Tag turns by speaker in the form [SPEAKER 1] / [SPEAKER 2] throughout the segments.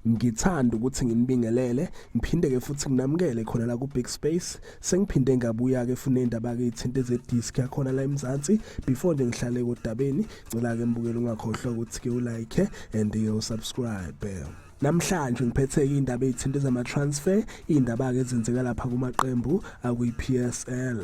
[SPEAKER 1] Ngithanda ukuthi nginibingelele ngiphinde ke futhi nginamukele khona la ku Big Space. Sengiphinde ngabuya ke funa indaba ke ithinto ezedisk yakhona la eMzansi. Before nje ngihlale kodabeni, cela ke mbukeli ungakhohlwa ukuthi ke ulike and usubscribe. Namhlanje ngiphethe indaba ezithinto zama transfer, indaba ke ezenzeka lapha kumaqembu akuyi PSL.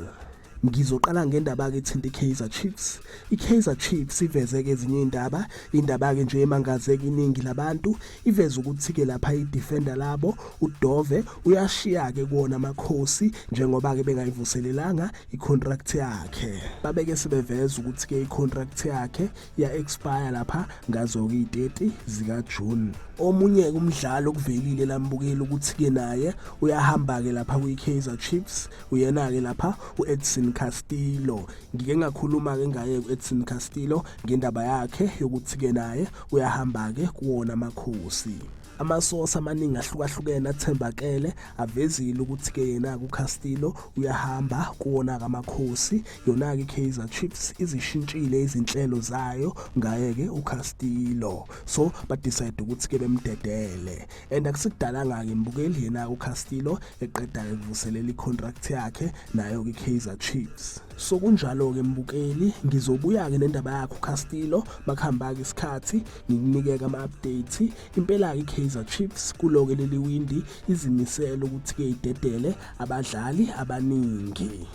[SPEAKER 1] Ngizoqala ngendaba ke ithinta iKaizer Chiefs. iKaizer Chiefs iveze ke ezinye indaba ke nje emangazeka iningi labantu, iveze ukuthi ke lapha idefender labo uDove uyashiya ke kuona amakhosi njengoba ke bengayivuselelanga icontract yakhe. Babeke sebeveza ukuthi ke icontract yakhe ya expire lapha ngazo ke i30 zika June. Omunye umdlalo okuvelile lambukeli ukuthi ke naye uyahamba ke lapha kuyiKaizer Chiefs, uyena ke lapha uEdson Castillo. Ngike ngakhuluma ke ngaye uEdson Castillo ngendaba yakhe yokuthi ke naye uyahamba ke kuwona amakhosi. Amasource amaningi ahlukahlukene athembakele avezile ukuthi ke yena kuCastillo uyahamba kuwona kamakhosi. Yona ke iKaizer Chiefs izishintshile izinhlelo zayo ngaye ke uCastillo, so ba decide ukuthi ke bemdedele, and akusikudalanga ke mbukeli yena uCastillo eqeda ukuvuselela icontract yakhe nayo ke iKaizer Chiefs. So kunjalo ke mbukeli, ngizobuya ke nendaba yakhe uCastillo makuhamba ke isikhathi ngikunike ama update. Impela ke iKaizer Chiefs kuloke leli windi izimisela ukuthi ke idedele abadlali abaningi.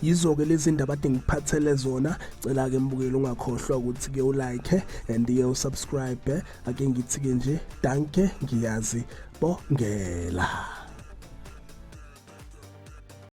[SPEAKER 1] Yizo ke lezi ndaba ade ngiphathele zona. Cela ke mbukeli ungakhohlwa ukuthi ke ulike and usubscribe. Ake ngithi ke nje danke, ngiyazi bongela.